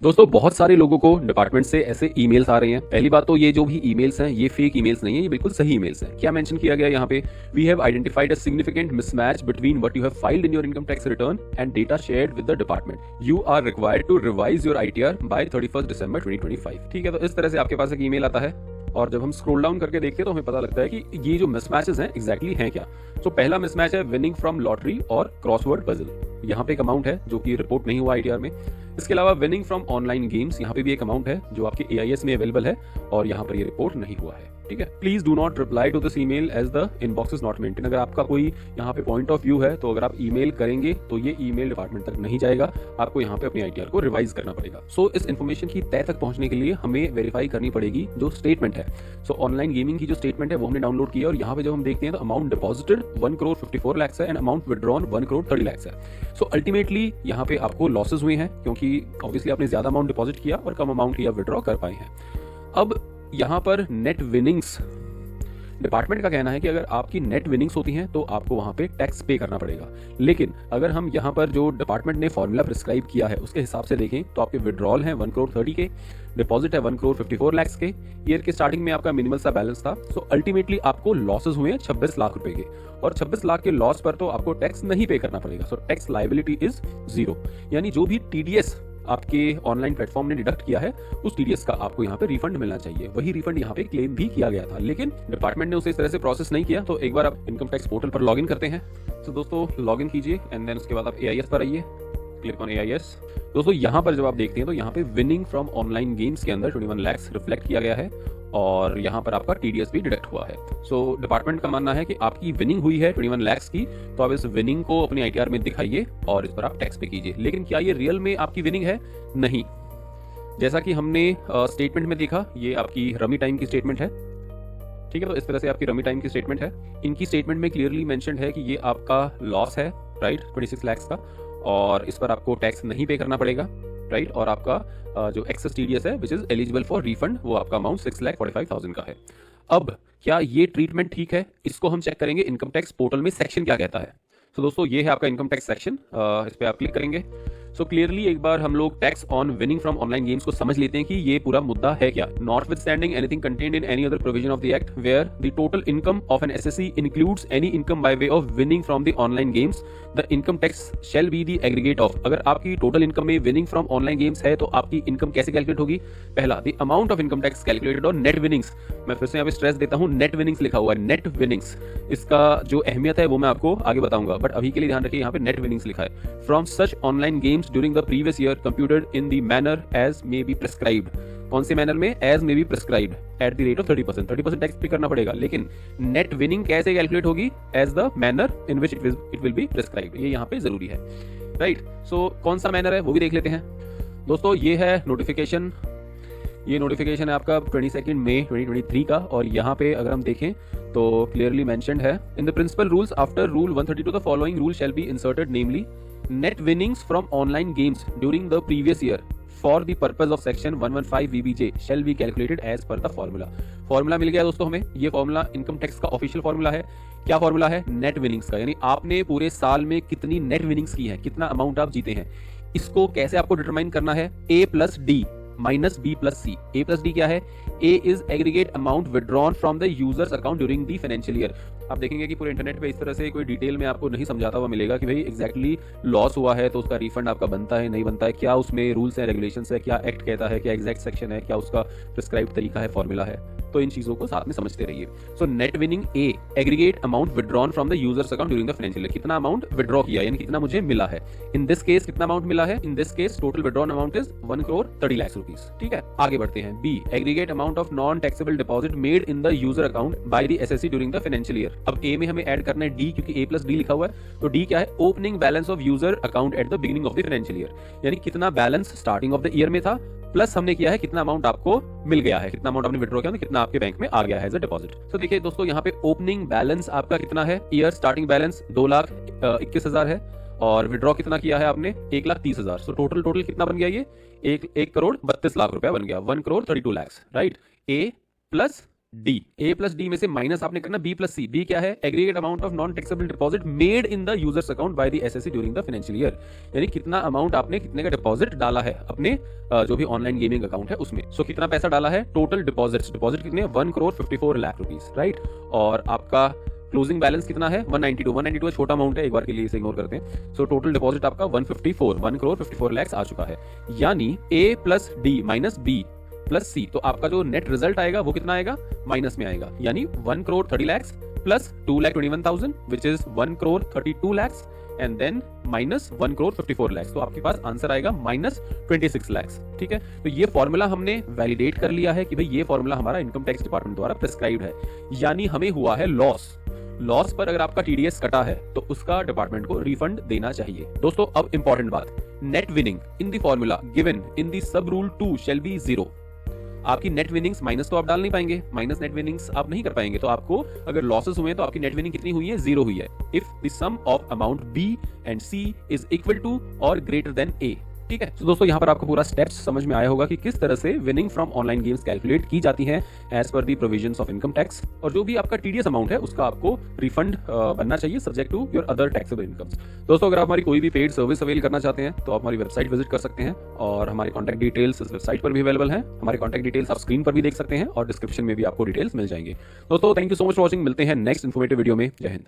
दोस्तों बहुत सारे लोगों को डिपार्टमेंट से ऐसे ईमेल्स आ रहे हैं। पहली बात तो ये जो भी ईमेल्स हैं ये फेक ईमेल्स नहीं है, ये बिल्कुल सही ईमेल्स हैं। क्या मेंशन किया गया यहाँ पे, we have identified a significant mismatch between what you have filed in your income tax return and data shared with the department. You are required to revise your ITR by 31 December 2025। ठीक है, तो इस तरह से आपके पास एक email आता है और जब हम स्क्रॉल डाउन करके देखते हैं तो हमें पता लगता है कि ये जो मिसमैचेस हैं एग्जैक्टली हैं क्या। तो पहला मिसमैच है विनिंग फ्रॉम लॉटरी और क्रॉसवर्ड पजल। यहाँ पे एक अमाउंट है जो कि रिपोर्ट नहीं हुआ आईटीआर में। इसके अलावा विनिंग फ्रॉम ऑनलाइन गेम्स, यहाँ पे भी एक अमाउंट है जो आपके एआईएस में अवेलेबल है और यहाँ पर ये रिपोर्ट नहीं हुआ है। ठीक है, please do not reply to this email as the inbox is not maintain. अगर आपका कोई यहाँ पे पॉइंट ऑफ व्यू है तो अगर आप ईमेल करेंगे तो ये ईमेल डिपार्टमेंट तक नहीं जाएगा, आपको यहाँ पे अपनी आईटीआर को रिवाइज करना पड़ेगा। सो इस इन्फॉर्मेशन की तय तक पहुंचने के लिए हमें वेरीफाई करनी पड़ेगी जो स्टेटमेंट है। सो ऑनलाइन गेमिंग की जो स्टेटमेंट है वो हमने डाउनलोड किया और यहाँ पे जब हम देखते हैं तो अमाउंट डिपॉजिटेड 1 करोड़ 54 लाख है and amount withdrawn 1 crore 30 lakh है। सो अल्टीमेटली यहाँ पे आपको लॉसेज हुए हैं क्योंकि ऑब्वियसली आपने ज्यादा अमाउंट डिपॉजिट किया और कम अमाउंट ही आप विड्रॉ कर पाए हैं। अब यहाँ पर नेट विनिंग्स, डिपार्टमेंट का कहना है कि अगर आपकी नेट विनिंग्स होती हैं तो आपको वहां पे टैक्स पे करना पड़ेगा। लेकिन अगर हम यहाँ पर जो डिपार्टमेंट ने फॉर्मूला प्रिस्क्राइब किया है उसके हिसाब से देखें तो आपके विड्रॉल हैं 1 करोड़ 30 के, डिपॉजिट है 1 करोड़ 54 लाख के, ईयर के स्टार्टिंग में आपका मिनिमल सा बैलेंस था। सो अल्टीमेटली आपको लॉसेज हुए हैं 26 लाख रुपए के और 26 लाख के लॉस पर तो आपको टैक्स नहीं पे करना पड़ेगा। सो टैक्स लायबिलिटी इज 0, यानी जो भी टीडीएस आपके ऑनलाइन प्लेटफॉर्म ने डिडक्ट किया है उस टीडीएस का आपको यहाँ पे रिफंड मिलना चाहिए। वही रिफंड यहाँ पे क्लेम भी किया गया था, लेकिन डिपार्टमेंट ने उसे इस तरह से प्रोसेस नहीं किया। तो एक बार आप इनकम टैक्स पोर्टल पर लॉगिन करते हैं। तो दोस्तों लॉगिन कीजिए एंड देन उसके बाद आप एआईएस पर आइए, क्लिक ऑन एआईएस। दोस्तों यहाँ पर जब आप देखते हैं तो यहाँ पे विनिंग फ्रॉम ऑनलाइन गेम्स के अंदर 21 लाख रिफ्लेक्ट किया गया है और यहाँ पर आपका टीडीएस भी डिडक्ट हुआ है। सो डिपार्टमेंट का मानना है कि आपकी विनिंग हुई है 21 लाख की, तो आप इस विनिंग को अपनी आईटीआर में दिखाइए और इस पर आप टैक्स पे कीजिए। लेकिन क्या ये रियल में आपकी विनिंग है? नहीं। जैसा कि हमने स्टेटमेंट में देखा, ये आपकी रमी टाइम की स्टेटमेंट है। ठीक है, तो इस तरह से आपकी रमी टाइम की स्टेटमेंट है। इनकी स्टेटमेंट में क्लियरली मेंशन्ड है कि ये आपका लॉस है, राइट, 26 लाख का, और इस पर आपको टैक्स नहीं पे करना पड़ेगा, राइट। और आपका जो एक्सेस टीडीएस है which is eligible for refund, वो आपका अमाउंट 6,45,000 का है। अब क्या ये ट्रीटमेंट ठीक है? इसको हम चेक करेंगे इनकम टैक्स पोर्टल में सेक्शन क्या कहता है। तो दोस्तों ये है आपका इनकम टैक्स सेक्शन, इस पे आप क्लिक करेंगे। सो क्लियरली एक बार हम लोग tax on winning from online games को समझ लेते हैं कि ये पूरा मुद्दा है क्या। Notwithstanding anything contained in any other provision of the act where the total income of an assessee includes any income by way of winning from the online games, the income tax shall be the aggregate of. अगर आपकी total income में winning from online games है तो आपकी income कैसे calculate होगी? पहला, the amount of income tax calculated on net winnings. मैं फिर से यहाँ पे स्ट्रेस देता हूँ, नेट विनिंग्स लिखा हुआ है, नेट विनिंग्स। इसका जो अहमियत है वो मैं आपको आगे बताऊंगा, बट अभी के लिए ध्यान रखिए यहाँ पे नेट विनिंग्स लिखा है। From such online games during the previous year computed in the manner as may be prescribed. कौन से मैनर में? As may be prescribed at the rate of 30%। 30% tax pay करना पड़ेगा। लेकिन नेट विनिंग कैसे calculate होगी? As the manner in which it will be prescribed. ये यहाँ पे जरूरी है, राइट। सो कौन सा मैनर है वो भी देख लेते हैं। दोस्तों ये है नोटिफिकेशन, ये नोटिफिकेशन है आपका 22 मई 2023 का, और यहाँ पे अगर हम देखें तो क्लियरली मेंशन्ड है, in the principal rules after rule 132 the following rule shall be inserted, namely net winnings from online games during the previous year for the purpose of section 115 VBJ shall be calculated as per the formula। Formula मिल गया दोस्तों हमें। ये formula income tax का official formula है। क्या formula है? Net winnings का, यानी आपने पूरे साल में कितनी नेट विनिंग्स की है, कितना अमाउंट आप जीते हैं। इसको कैसे आपको डिटरमाइन करना है? A plus D minus B plus C. A plus D क्या है? A is aggregate amount withdrawn from the users account during the financial year. आप देखेंगे कि पूरे इंटरनेट पे इस तरह से कोई डिटेल में आपको नहीं समझाता हुआ मिलेगा कि भाई एग्जैक्टली लॉस हुआ है तो उसका रिफंड आपका बनता है नहीं बनता है, क्या उसमें रूल्स हैं रेगुलेशंस है, क्या एक्ट कहता है, क्या एग्जैक्ट सेक्शन है, क्या उसका प्रिस्क्राइब्ड तरीका है, फॉर्मूला है। तो इन चीजों को साथ में समझते रहिए। So net winning A, aggregate amount withdrawn from the users account during the financial year. कितना अमाउंट विड्रॉ किया, यानी कितना मुझे मिला है। इन दिस केस कितना अमाउंट मिला है? In this case total withdrawn amount is 1 crore 30 lakh rupees. ठीक है, आगे बढ़ते हैं। B, aggregate amount of non taxable deposit made in the user account by the assessee during the financial year. अब ए में हमें ऐड करना है डी, क्योंकि ए प्लस डी लिखा हुआ है। तो डी क्या है? Opening balance of user account at the beginning of the financial year, यानी कितना balance starting of the year में था, प्लस हमने किया है कितना अमाउंट आपको मिल गया है, कितना अमाउंट आपने विड्रॉ किया, कितना आपके बैंक में आ गया है एज अ डिपॉजिट। तो देखिए दोस्तों यहाँ पे ओपनिंग बैलेंस आपका कितना है? ईयर स्टार्टिंग बैलेंस 2,21,000 है और विड्रॉ कितना किया है आपने? 1,30,000। सो टोटल कितना बन गया? ये 1 करोड़ 32 लाख रुपया बन गया, 1 करोड़ 32 लाख, राइट। ए प्लस डी, ए प्लस डी में से माइनस आपने करना बी प्लस सी। बी क्या है? Aggregate amount of non taxable deposit made in the users account by the assessee during the financial year, यानी कितना अमाउंट आपने कितने का डिपॉजिट डाला है अपने जो भी ऑनलाइन गेमिंग अकाउंट है उसमें। सो कितना पैसा डाला है? टोटल डिपॉजिट कितने? 1,54 लाख रुपीस, राइट। और आपका क्लोजिंग बैलेंस कितना है? 192 छोटा अमाउंट है, एक बार के लिए इसे इग्नोर करते हैं। सो टोटल डिपॉजिट आपका 1,54 लाख आ चुका है, यानी A plus D minus B plus C, तो आपका जो नेट रिजल्ट आएगा वो कितना आएगा? माइनस में आएगा, यानी 1,30 lakh plus 2,21,000 which is 1,32 lakh and then minus 1,54 lakh. तो आपके पास आंसर आएगा -26 लाख। ठीक है, तो ये फॉर्मूला हमने वैलिडेट कर लिया है कि भाई ये फॉर्मूला हमारा इनकम टैक्स डिपार्टमेंट द्वारा प्रिस्क्राइब्ड है, यानी हमें हुआ है लॉस पर अगर आपका टीडीएस कटा है तो उसका डिपार्टमेंट को रिफंड देना चाहिए। दोस्तों अब इंपॉर्टेंट बात, net winning in the formula given in the sub rule 2 shall be 0। आपकी नेट विनिंग्स माइनस तो आप डाल नहीं पाएंगे, माइनस नेट विनिंग्स आप नहीं कर पाएंगे, तो आपको अगर लॉसेस हुए तो आपकी नेट विनिंग कितनी हुई है? 0 हुई है। If the sum of amount B and C is equal to और ग्रेटर देन ए। ठीक है, तो दोस्तों यहाँ पर आपको पूरा स्टेप्स समझ में आया होगा कि किस तरह से winning from online games calculate की जाती है as per the provisions of income tax, और जो भी आपका टीडीएस अमाउंट है उसका आपको रिफंड बनना चाहिए subject to your other taxable incomes. दोस्तों अगर आप हमारी कोई भी पेड सर्विस अवेल करना चाहते हैं तो आप हमारी वेबसाइट विजिट कर सकते हैं, और हमारे कॉन्टैक्ट डिटेल्स इस वेबसाइट पर भी अवेलेबल हैं। हमारे कॉन्टैक्ट डिटेल्स आप स्क्रीन पर भी देख सकते हैं और डिस्क्रिप्शन में भी आपको डिटेल्स मिल जाएंगे। दोस्तों thank you so much for watching, मिलते हैं नेक्स्ट इन्फॉर्मेटिव वीडियो में। जय हिंद।